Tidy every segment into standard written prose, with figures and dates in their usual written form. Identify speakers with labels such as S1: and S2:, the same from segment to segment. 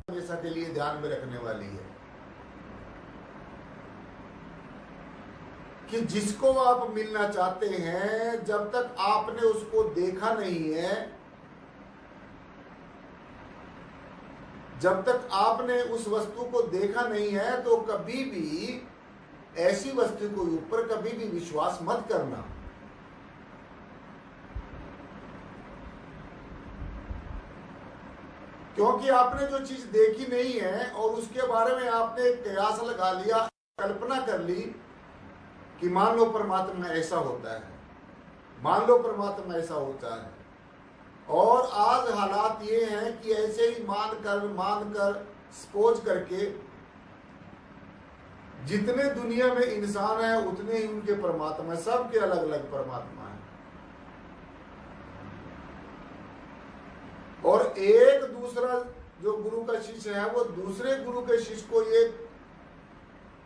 S1: हमेशा के लिए ध्यान में रखने वाली है कि जिसको आप मिलना चाहते हैं, जब तक आपने उसको देखा नहीं है, जब तक आपने उस वस्तु को देखा नहीं है, तो कभी भी ऐसी वस्तु के ऊपर कभी भी विश्वास मत करना। क्योंकि आपने जो चीज देखी नहीं है और उसके बारे में आपने कयास लगा लिया, कल्पना कर ली कि मान लो परमात्मा ऐसा होता है, मान लो परमात्मा ऐसा होता है, और आज हालात ये हैं कि ऐसे ही मान कर सपोज करके जितने दुनिया में इंसान है उतने ही उनके परमात्मा है, सबके अलग अलग परमात्मा है। और एक दूसरा जो गुरु का शिष्य है वो दूसरे गुरु के शिष्य को ये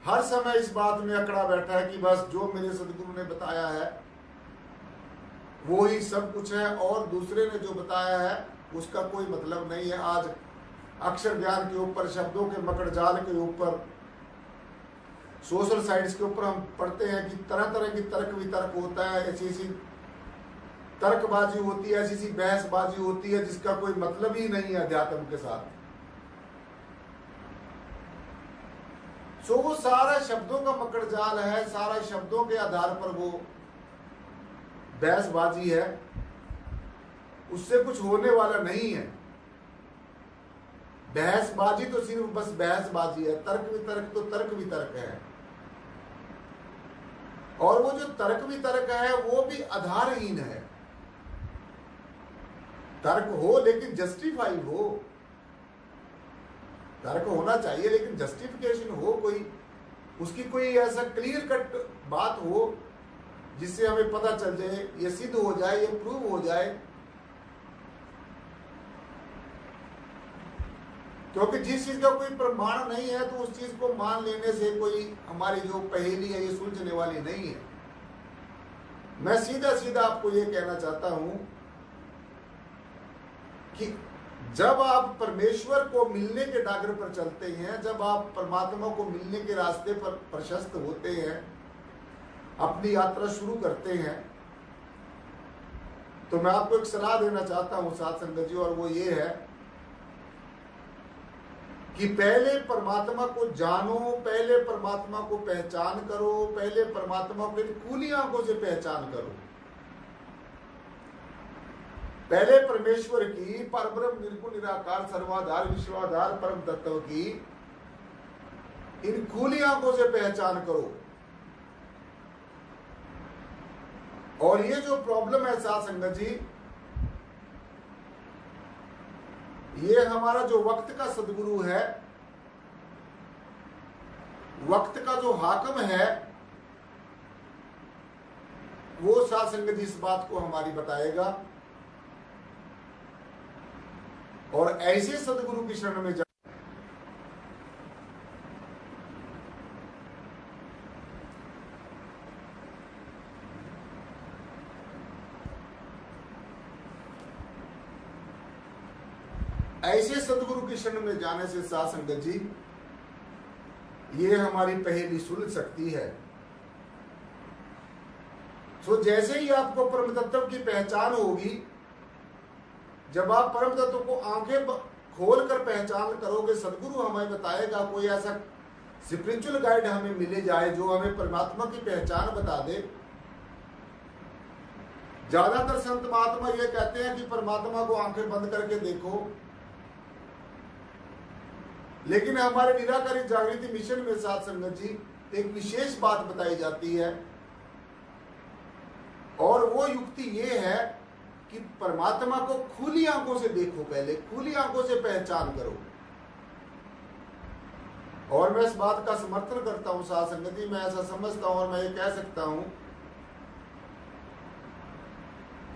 S1: हर समय इस बात में अकड़ा बैठा है कि बस जो मेरे सदगुरु ने बताया है वो ही सब कुछ है, और दूसरे ने जो बताया है उसका कोई मतलब नहीं है। आज अक्षर ज्ञान के ऊपर, शब्दों के मकड़ जाल के ऊपर, सोशल साइट्स के ऊपर हम पढ़ते हैं कि तरह तरह की तर्क वितर्क होता है, ऐसी ऐसी तर्कबाजी होती है, ऐसी ऐसी बहसबाजी होती है जिसका कोई मतलब ही नहीं है अध्यात्म के साथ। सो वो सारा शब्दों का मकड़ जाल है, सारा शब्दों के आधार पर वो बहसबाजी है, उससे कुछ होने वाला नहीं है। बहसबाजी तो सिर्फ बस बहसबाजी है, तर्क वितर्क तो तर्क वितर्क है, और वो जो तर्क वितर्क है वो भी आधारहीन है। तर्क हो लेकिन जस्टिफाई हो, तर्क होना चाहिए लेकिन जस्टिफिकेशन हो, कोई उसकी कोई ऐसा क्लियर कट बात हो जिससे हमें पता चल जाए, ये सिद्ध हो जाए, ये प्रूव हो जाए। क्योंकि जिस चीज का कोई प्रमाण नहीं है तो उस चीज को मान लेने से कोई हमारी जो पहेली है ये सुलझने वाली नहीं है। मैं सीधा सीधा आपको ये कहना चाहता हूं कि जब आप परमेश्वर को मिलने के डागर पर चलते हैं, जब आप परमात्मा को मिलने के रास्ते पर प्रशस्त होते हैं, अपनी यात्रा शुरू करते हैं, तो मैं आपको एक सलाह देना चाहता हूं साथ संगत जी, और वो ये है कि पहले परमात्मा को जानो, पहले परमात्मा को पहचान करो, पहले परमात्मा को खुली आंखों से पहचान करो। पहले परमेश्वर की परब्रह्म निर्गुण निराकार सर्वाधार विश्वाधार परम तत्व की इन खुली आंखों से पहचान करो। और ये जो प्रॉब्लम है साथ संगत जी, ये हमारा जो वक्त का सदगुरु है, वक्त का जो हाकम है, वो साथ संगत जी इस बात को हमारी बताएगा। और ऐसे सदगुरु की शरण में ऐसे सदगुरु की शरण में जाने से साथ संगत जी ये हमारी पहेली सुलझ सकती है। सो जैसे ही आपको परम तत्व की पहचान होगी, जब आप परम तत्व को आंखें खोल कर पहचान करोगे, सदगुरु हमें बताएगा, कोई ऐसा स्पिरिचुअल गाइड हमें मिले जाए जो हमें परमात्मा की पहचान बता दे। ज्यादातर संत महात्मा ये कहते हैं कि परमात्मा को आंखें बंद करके देखो, लेकिन हमारे निराकारी जागृति मिशन में साथ संगत जी एक विशेष बात बताई जाती है, और वो युक्ति ये है कि परमात्मा को खुली आंखों से देखो, पहले खुली आंखों से पहचान करो। और मैं इस बात का समर्थन करता हूं साथ संगत जी, मैं ऐसा समझता हूं और मैं ये कह सकता हूं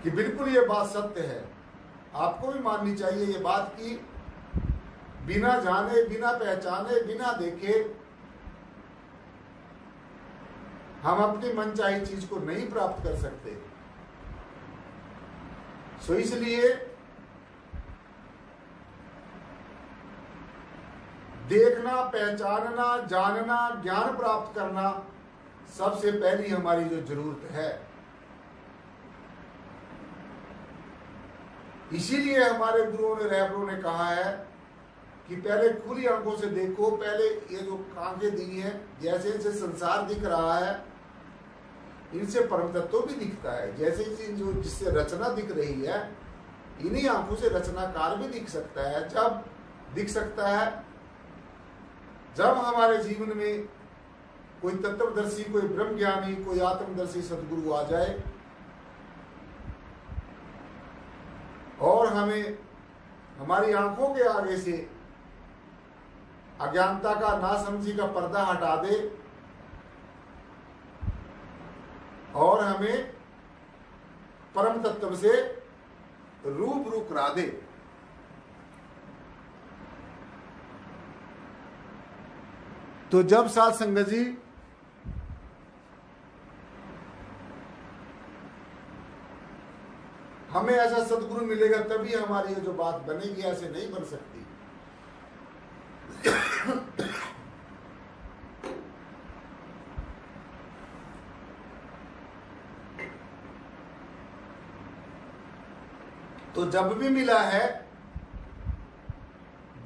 S1: कि बिल्कुल ये बात सत्य है। आपको भी माननी चाहिए ये बात कि बिना जाने, बिना पहचाने, बिना देखे हम अपनी मनचाही चीज को नहीं प्राप्त कर सकते। सो इसलिए देखना, पहचानना, जानना, ज्ञान प्राप्त करना सबसे पहली हमारी जो जरूरत है। इसीलिए हमारे गुरुओं ने, रहबरों ने कहा है कि पहले खुली आंखों से देखो। पहले ये जो आंखें दी हैं, जैसे जैसे संसार दिख रहा है, इनसे परम तत्व भी दिखता है। जैसे जो जिससे रचना दिख रही है, इन्हीं आंखों से रचनाकार भी दिख सकता है। जब दिख सकता है, जब हमारे जीवन में कोई तत्वदर्शी, कोई ब्रह्म ज्ञानी, कोई आत्मदर्शी सदगुरु आ जाए और हमें हमारी आंखों के आगे से अज्ञानता का, नासमझी का पर्दा हटा दे और हमें परम तत्व से रूबरू करा दे। तो जब साध संगत जी हमें ऐसा सदगुरु मिलेगा तभी हमारी ये जो बात बनेगी, ऐसे नहीं बन सकती। तो जब भी मिला है,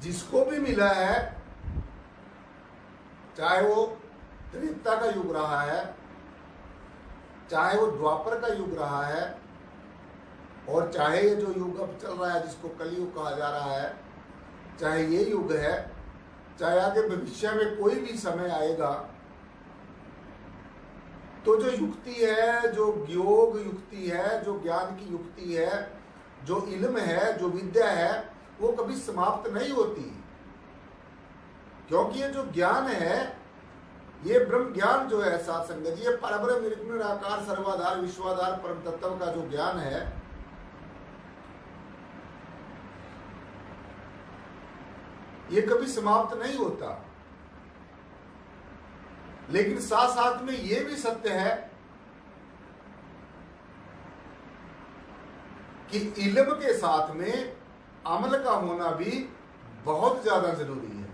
S1: जिसको भी मिला है, चाहे वो त्रेता का युग रहा है, चाहे वो द्वापर का युग रहा है, और चाहे ये जो युग अब चल रहा है जिसको कलयुग कहा जा रहा है, चाहे ये युग है, चाहे आगे भविष्य में कोई भी समय आएगा, तो जो युक्ति है, जो योग युक्ति है, जो ज्ञान की युक्ति है, जो इल्म है, जो विद्या है, वो कभी समाप्त नहीं होती। क्योंकि ये जो ज्ञान है, ये ब्रह्म ज्ञान जो है साध संगत जी, ये परब्रह्म निर्गुण निराकार सर्वाधार विश्वाधार परम तत्व का जो ज्ञान है, ये कभी समाप्त नहीं होता। लेकिन साथ साथ में ये भी सत्य है कि इल्म के साथ में अमल का होना भी बहुत ज्यादा जरूरी है।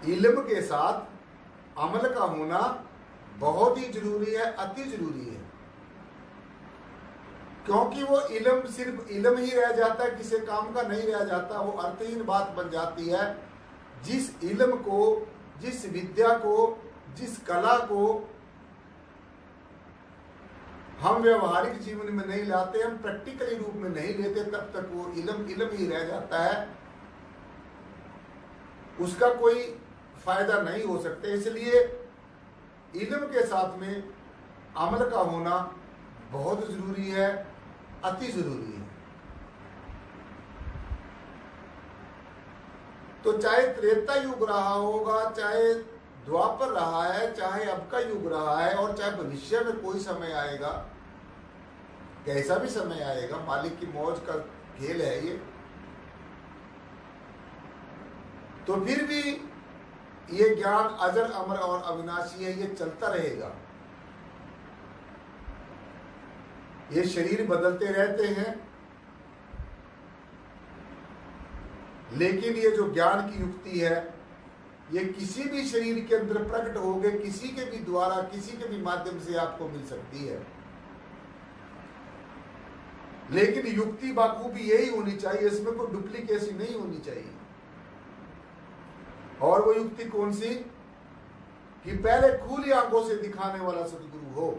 S1: इल्म के साथ अमल का होना बहुत ही जरूरी है, अति जरूरी है। क्योंकि वो इल्म सिर्फ इल्म ही रह जाता है, किसी काम का नहीं रह जाता, वो अर्थहीन बात बन जाती है। जिस इल्म को, जिस विद्या को, जिस कला को हम व्यवहारिक जीवन में नहीं लाते, हम प्रैक्टिकली रूप में नहीं लेते, तब तक वो इल्म इल्म ही रह जाता है, उसका कोई फायदा नहीं हो सकता। इसलिए इल्म के साथ में अमल का होना बहुत जरूरी है, अति जरूरी है। तो चाहे त्रेता युग रहा होगा, चाहे द्वापर रहा है, चाहे अब का युग रहा है, और चाहे भविष्य में कोई समय आएगा, कैसा भी समय आएगा, मालिक की मौज का खेल है ये, तो फिर भी ये ज्ञान अजर अमर और अविनाशी है, ये चलता रहेगा। ये शरीर बदलते रहते हैं, लेकिन ये जो ज्ञान की युक्ति है, ये किसी भी शरीर के अंदर प्रकट हो गए, किसी के भी द्वारा, किसी के भी माध्यम से आपको मिल सकती है। लेकिन युक्ति बाखूबी यही होनी चाहिए, इसमें कोई डुप्लीकेसी नहीं होनी चाहिए। और वो युक्ति कौन सी? कि पहले खुली आंखों से दिखाने वाला सदगुरु हो।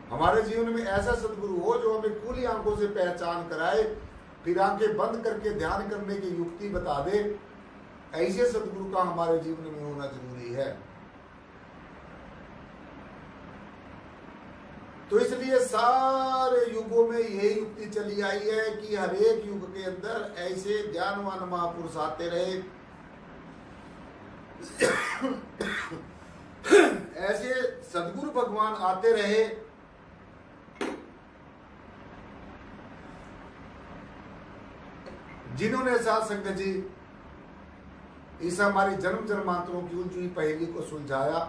S1: हमारे जीवन में ऐसा सदगुरु हो जो हमें खुली आंखों से पहचान कराए, फिर आंखें बंद करके ध्यान करने की युक्ति बता दे। ऐसे सदगुरु का हमारे जीवन में होना जरूरी है। तो इसलिए सारे युगों में यही युक्ति चली आई है कि हर एक युग के अंदर ऐसे ज्ञानवान महापुरुष आते रहे, ऐसे सदगुरु भगवान आते रहे, जिन्होंने साध संगत जी इस हमारी जन्म जन्मांतरों की उलझी पहेली को सुलझाया,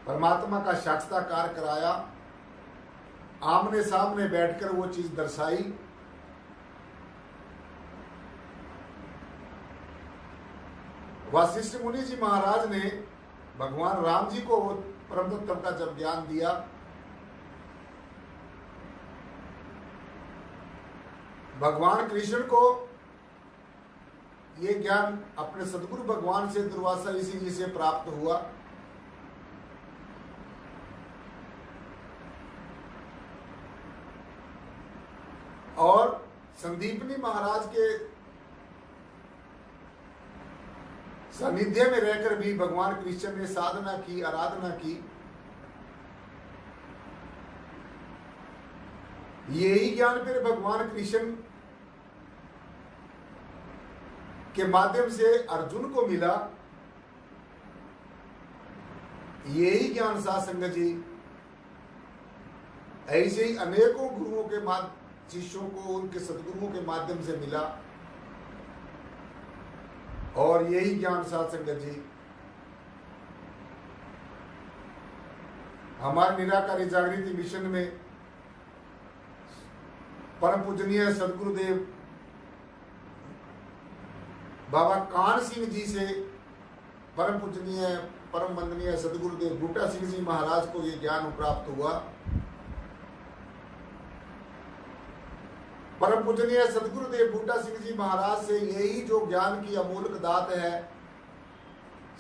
S1: परमात्मा का साक्षात्कार कराया, आमने सामने बैठकर वो चीज दर्शाई, वशिष्ठ मुनि जी महाराज ने भगवान राम जी को परम तत्व का जब ज्ञान दिया, भगवान कृष्ण को ये ज्ञान अपने सदगुरु भगवान से दुर्वासा ऋषि जी से प्राप्त हुआ। और संदीपनी महाराज के सानिध्य में रहकर भी भगवान कृष्ण ने साधना की, आराधना की। यही ज्ञान फिर भगवान कृष्ण के माध्यम से अर्जुन को मिला। यही ज्ञान साध संगत जी ऐसे ही अनेकों गुरुओं के शिष्यों को उनके सदगुरुओं के माध्यम से मिला। और यही ज्ञान साध संगत जी हमारे निराकारी जागृति मिशन में परम पूजनीय सदगुरुदेव बाबा कान सिंह जी से परम पूजनीय परम वंदनीय सदगुरुदेव बूटा सिंह जी महाराज को ये ज्ञान प्राप्त हुआ। परम पूजनीय सदगुरुदेव बूटा सिंह जी महाराज से यही जो ज्ञान की अमूल्य दात है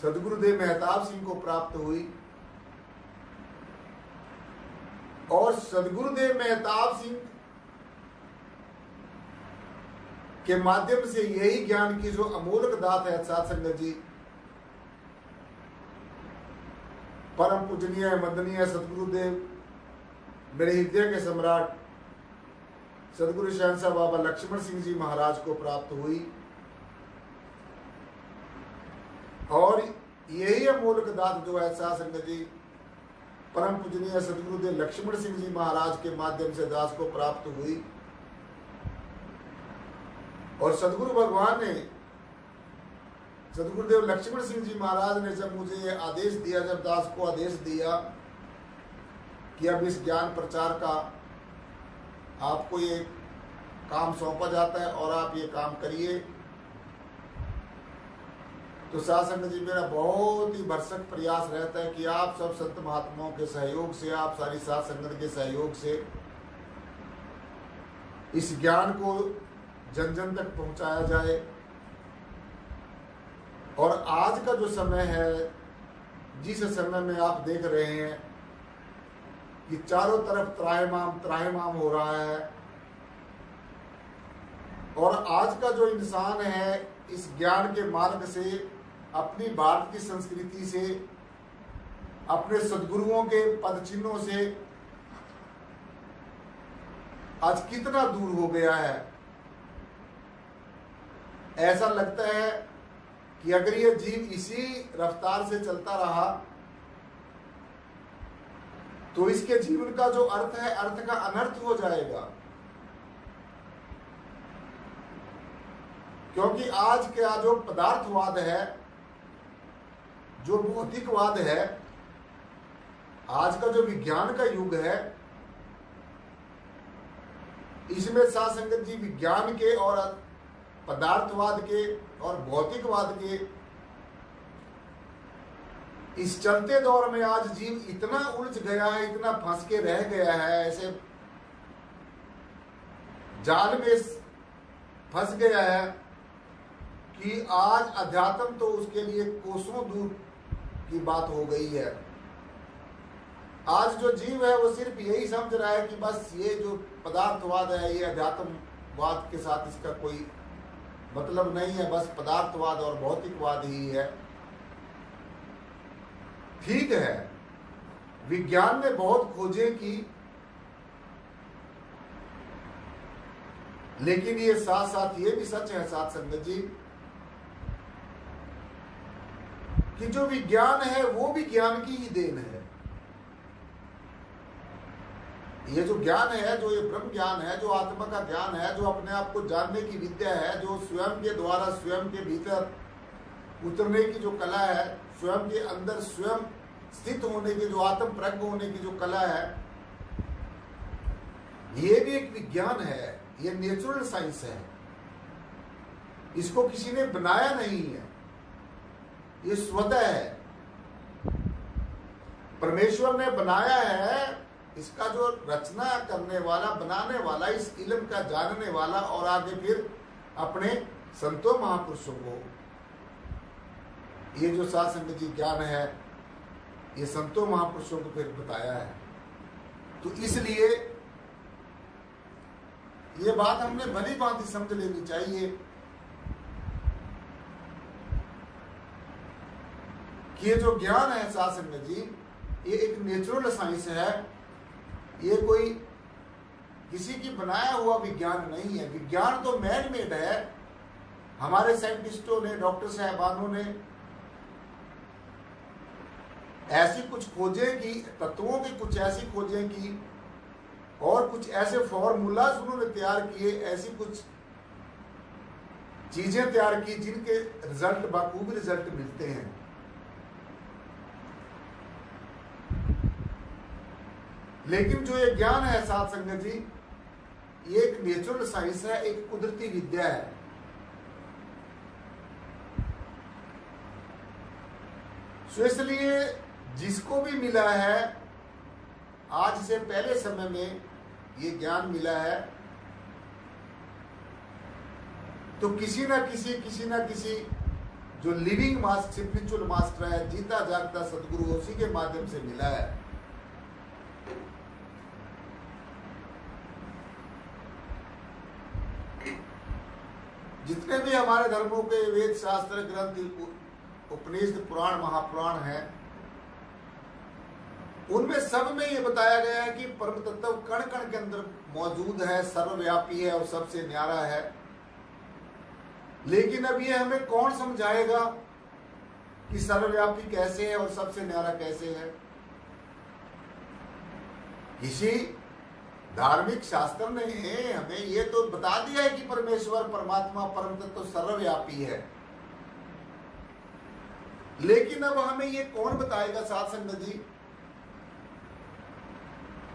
S1: सदगुरुदेव मेहताब सिंह को प्राप्त हुई। और सदगुरुदेव मेहताब सिंह के माध्यम से यही ज्ञान की जो अमूल्य दात है साध संगत जी परम पूजनीय वंदनीय सदगुरुदेव मेरे हृदय के सम्राट सदगुरु शहंशाह बाबा लक्ष्मण सिंह जी महाराज को प्राप्त हुई। और यही अमूल्य दात जो है साध संगत जी परम पूजनीय सदगुरुदेव लक्ष्मण सिंह जी महाराज के माध्यम से दास को प्राप्त हुई। और सदगुरु भगवान ने सदगुरुदेव लक्ष्मण सिंह जी महाराज ने जब मुझे आदेश दिया, जब दास को आदेश दिया कि अब इस ज्ञान प्रचार का आपको ये काम सौंपा जाता है और आप ये काम करिए, तो साध संगत जी मेरा बहुत ही भरसक प्रयास रहता है कि आप सब संत महात्माओं के सहयोग से, आप सारी साध संगत के सहयोग से इस ज्ञान को जन जन तक पहुंचाया जाए। और आज का जो समय है, जिस समय में आप देख रहे हैं कि चारों तरफ त्राहिमाम हो रहा है, और आज का जो इंसान है इस ज्ञान के मार्ग से, अपनी भारत की संस्कृति से, अपने सद्गुरुओं के पद चिन्हों से आज कितना दूर हो गया है। ऐसा लगता है कि अगर ये जीव इसी रफ्तार से चलता रहा तो इसके जीवन का जो अर्थ है, अर्थ का अनर्थ हो जाएगा। क्योंकि आज का जो पदार्थवाद है, जो भौतिकवाद है, आज का जो विज्ञान का युग है, इसमें साध संगत जी विज्ञान के और पदार्थवाद के और भौतिकवाद के इस चलते दौर में आज जीव इतना उलझ गया है, इतना फंस के रह गया है, ऐसे जाल में फंस गया है कि आज अध्यात्म तो उसके लिए कोसों दूर की बात हो गई है। आज जो जीव है वो सिर्फ यही समझ रहा है कि बस ये जो पदार्थवाद है, ये अध्यात्मवाद के साथ इसका कोई मतलब नहीं है, बस पदार्थवाद और भौतिकवाद ही है। ठीक है, विज्ञान ने बहुत खोजें की, लेकिन ये साथ साथ ये भी सच है साथ संगत जी कि जो विज्ञान है वो भी ज्ञान की ही देन है। ये जो ज्ञान है, जो ये ब्रह्म ज्ञान है, जो आत्मा का ज्ञान है, जो अपने आप को जानने की विद्या है, जो स्वयं के द्वारा स्वयं के भीतर उतरने की जो कला है, स्वयं के अंदर स्वयं स्थित होने की जो आत्म प्रज्ञ होने की जो कला है, ये भी एक विज्ञान है। ये नेचुरल साइंस है, इसको किसी ने बनाया नहीं है। ये स्वतः है, परमेश्वर ने बनाया है। इसका जो रचना करने वाला, बनाने वाला, इस इल्म का जानने वाला, और आगे फिर अपने संतों महापुरुषों को ये जो साध संगत जी ज्ञान है, ये संतों महापुरुषों को फिर बताया है। तो इसलिए ये बात हमने भली भांति समझ लेनी चाहिए कि ये जो ज्ञान है साध संगत जी, ये एक नेचुरल साइंस है। ये कोई किसी की बनाया हुआ विज्ञान नहीं है। विज्ञान तो मैन मेड है। हमारे साइंटिस्टों ने, डॉक्टर साहबानों ने ऐसी कुछ खोजें की, तत्वों की कुछ ऐसी खोजें की, और कुछ ऐसे फॉर्मूलाज उन्होंने तैयार किए, ऐसी कुछ चीजें तैयार की जिनके रिजल्ट, बखूबी रिजल्ट मिलते हैं। लेकिन जो ये ज्ञान है साध संगत जी, ये एक नेचुरल साइंस है, एक कुदरती विद्या है। सो इसलिए जिसको भी मिला है, आज से पहले समय में ये ज्ञान मिला है, तो किसी ना किसी जो लिविंग मास्टर, स्पिरिचुअल मास्टर है, जीता जागता सदगुरु, उसी के माध्यम से मिला है। जितने भी हमारे धर्मों के वेद, शास्त्र, ग्रंथ, उपनिषद, पुराण, महापुराण हैं, उनमें सब में ये बताया गया है कि परम तत्व कण कण के अंदर मौजूद है, सर्वव्यापी है और सबसे न्यारा है। लेकिन अब ये हमें कौन समझाएगा कि सर्वव्यापी कैसे है और सबसे न्यारा कैसे है? किसी धार्मिक शास्त्र ने हमें ये तो बता दिया है कि परमेश्वर, परमात्मा, परम तत्व सर्वव्यापी है। लेकिन अब हमें ये कौन बताएगा साध संगत जी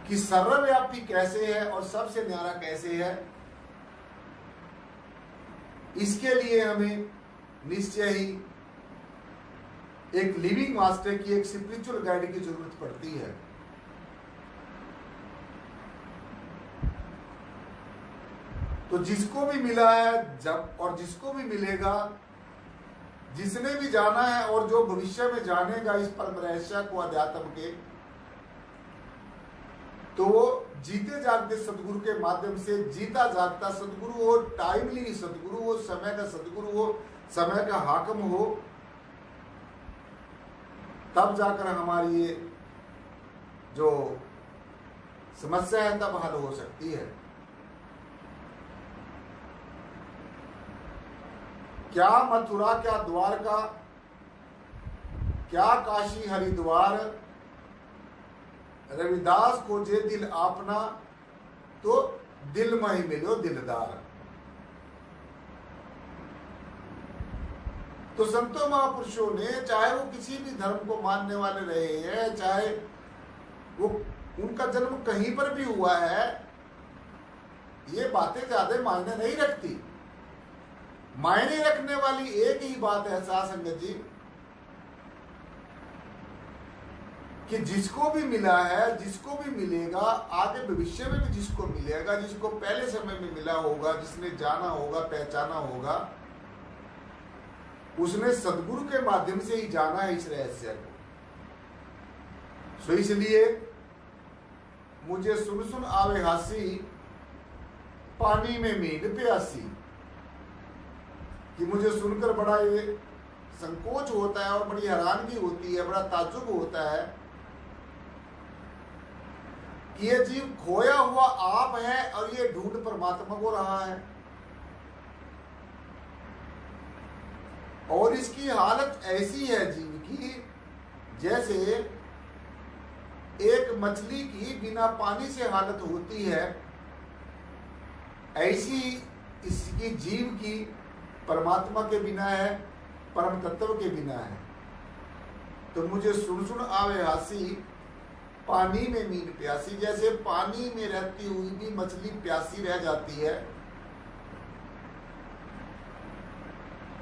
S1: कि सर्वव्यापी कैसे है और सबसे न्यारा कैसे है? इसके लिए हमें निश्चय ही एक लिविंग मास्टर की, एक स्पिरिचुअल गाइड की जरूरत पड़ती है। तो जिसको भी मिला है जब, और जिसको भी मिलेगा, जिसने भी जाना है और जो भविष्य में जानेगा इस परम रहस्य को, अध्यात्म के, तो वो जीते जागते सदगुरु के माध्यम से, जीता जागता सदगुरु हो, टाइमली सदगुरु हो, समय का सदगुरु हो, समय का हाकम हो, तब जाकर हमारी ये जो समस्या है तब हल हो सकती है। क्या मथुरा, क्या द्वारका, क्या काशी हरिद्वार, रविदास को जे दिल आपना, तो दिल में ही मिलो दिलदार। तो संतों महापुरुषों ने, चाहे वो किसी भी धर्म को मानने वाले रहे हैं, चाहे वो उनका जन्म कहीं पर भी हुआ है, ये बातें ज्यादा मायने नहीं रखती। मायने रखने वाली एक ही बात है साध संगत जी, कि जिसको भी मिला है, जिसको भी मिलेगा, आगे भविष्य में भी जिसको मिलेगा, जिसको पहले समय में मिला होगा, जिसने जाना होगा, पहचाना होगा, उसने सदगुरु के माध्यम से ही जाना है इस रहस्य को। सो इसलिए मुझे सुन सुन आवे हासी, पानी में मीन प्यासी, कि मुझे सुनकर बड़ा ये संकोच होता है और बड़ी हैरानगी होती है, बड़ा ताज्जुब होता है कि ये जीव खोया हुआ आप है और ये ढूंढ परमात्मा को रहा है। और इसकी हालत ऐसी है जीव की, जैसे एक मछली की बिना पानी से हालत होती है, ऐसी इसकी जीव की परमात्मा के बिना है, परम तत्व के बिना है। तो मुझे सुन सुन आवे हासी, पानी में मीन प्यासी। जैसे पानी में रहती हुई भी मछली प्यासी रह जाती है,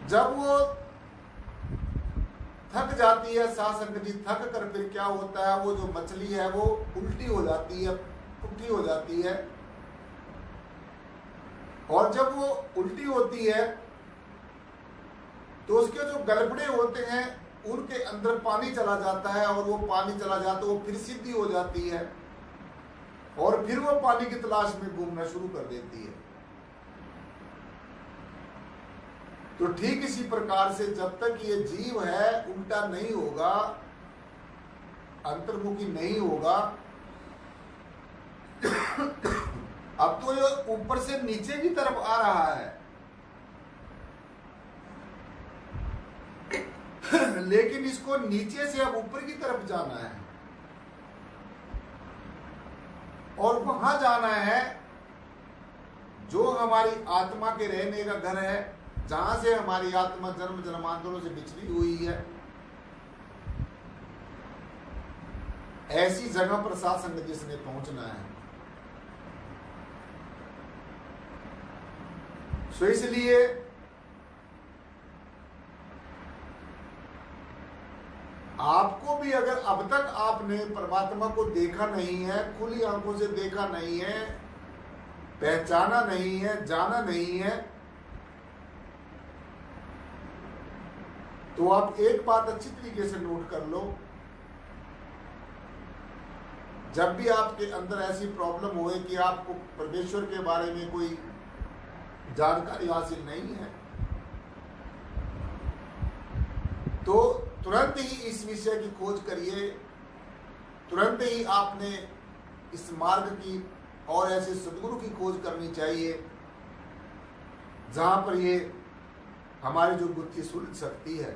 S1: जब वो थक जाती है साध संगत जी, थक कर फिर क्या होता है, वो जो मछली है वो उल्टी हो जाती है, पुट्ठी हो जाती है। और जब वो उल्टी होती है तो उसके जो गलबड़े होते हैं उनके अंदर पानी चला जाता है, और वो पानी चला जाता है, वो फिर सीधी हो जाती है, और फिर वो पानी की तलाश में घूमना शुरू कर देती है। तो ठीक इसी प्रकार से जब तक ये जीव है उल्टा नहीं होगा, अंतर्मुखी नहीं होगा, अब तो ये ऊपर से नीचे की तरफ आ रहा है, लेकिन इसको नीचे से अब ऊपर की तरफ जाना है, और वहां जाना है जो हमारी आत्मा के रहने का घर है, जहां से हमारी आत्मा जन्म जन्मांतरों से बिछड़ी हुई है। ऐसी जगह पर साध संगत जिसने पहुंचना है। सो इसलिए आपको भी, अगर अब तक आपने परमात्मा को देखा नहीं है, खुली आंखों से देखा नहीं है, पहचाना नहीं है, जाना नहीं है, तो आप एक बात अच्छी तरीके से नोट कर लो, जब भी आपके अंदर ऐसी प्रॉब्लम होए कि आपको परमेश्वर के बारे में कोई जानकारी हासिल नहीं है, तो तुरंत ही इस विषय की खोज करिए, तुरंत ही आपने इस मार्ग की और ऐसे सदगुरु की खोज करनी चाहिए जहां पर ये हमारी जो गुत्थी सुलझ सकती है।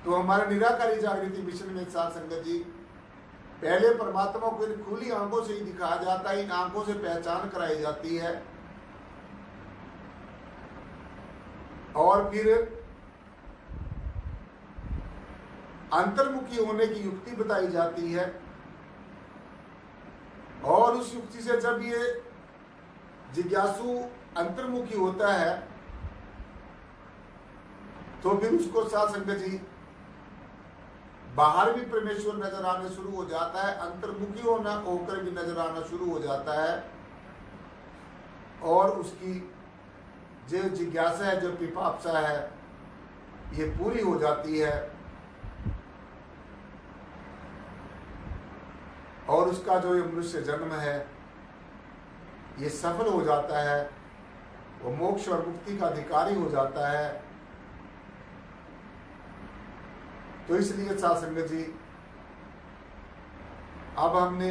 S1: तो हमारे निराकारी जागृति मिशन में साध संगत जी, पहले परमात्मा को इन खुली आंखों से ही दिखाया जाता है, इन आंखों से पहचान कराई जाती है, और फिर अंतर्मुखी होने की युक्ति बताई जाती है, और उस युक्ति से जब ये जिज्ञासु अंतर्मुखी होता है तो फिर उसको साध संगत जी बाहर भी परमेश्वर नजर आने शुरू हो जाता है, अंतर्मुखी होना होकर भी नजर आना शुरू हो जाता है, और उसकी जो जिज्ञासा है, जो पिपासा है, ये पूरी हो जाती है, और उसका जो ये मनुष्य जन्म है ये सफल हो जाता है, वो मोक्ष और मुक्ति का अधिकारी हो जाता है। तो इसलिए साध संगत जी, अब हमने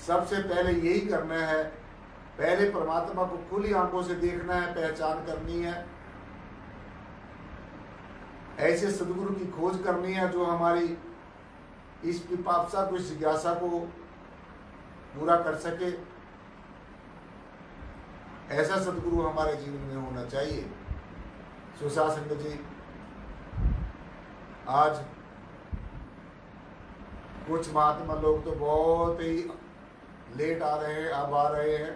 S1: सबसे पहले यही करना है, पहले परमात्मा को खुली आंखों से देखना है, पहचान करनी है, ऐसे सदगुरु की खोज करनी है जो हमारी इस पिपासा को, इस जिज्ञासा को पूरा कर सके। ऐसा सदगुरु हमारे जीवन में होना चाहिए। सो साध संगत जी, आज कुछ महात्मा लोग तो बहुत ही लेट आ रहे हैं, अब आ रहे हैं,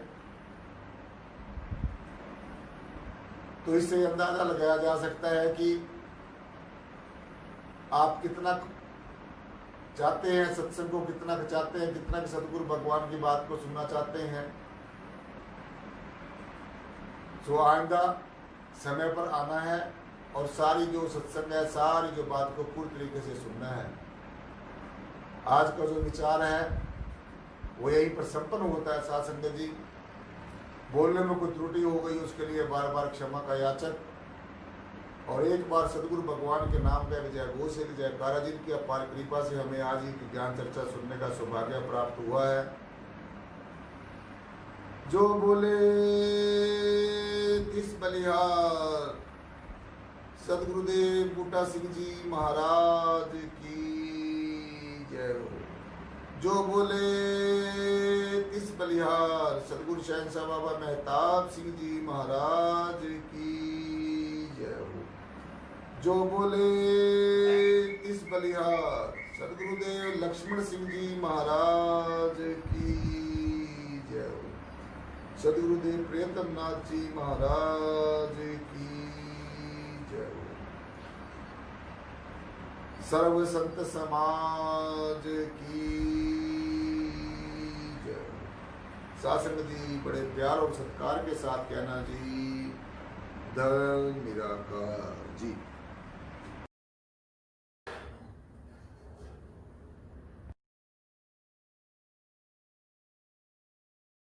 S1: तो इससे अंदाजा लगाया जा सकता है कि आप कितना चाहते हैं सत्संग को, कितना चाहते हैं, कितना सतगुरु भगवान की बात को सुनना चाहते हैं। तो आइंदा समय पर आना है और सारी जो सत्संग है, सारी जो बात को पूरी तरीके से सुनना है। आज का जो विचार है वो यही पर संपन्न होता है। साध संगत जी, बोलने में कोई त्रुटि हो गई उसके लिए बार बार क्षमा का याचक, और एक बार सदगुरु भगवान के नाम का विजय घोष है, जयकारा, जिनकी अपार कृपा से हमें आज ही ज्ञान चर्चा सुनने का सौभाग्य प्राप्त हुआ है। जो बोले तिस बलिहार सदगुरुदेव बूटा सिंह जी महाराज की जय हो। जो बोले तिस बलिहार सदगुरु शहंशाह बाबा मेहताब सिंह जी महाराज की जय हो। जो बोले तिस बलिहार सदगुरुदेव लक्ष्मण सिंह जी महाराज की जय हो। सदगुरुदेव प्रियतम नाथ जी महाराज की जय हो। सर्व संत समाज की जय हो। शासन जी बड़े प्यार और सत्कार के साथ कहना जी, धन निराकार जी।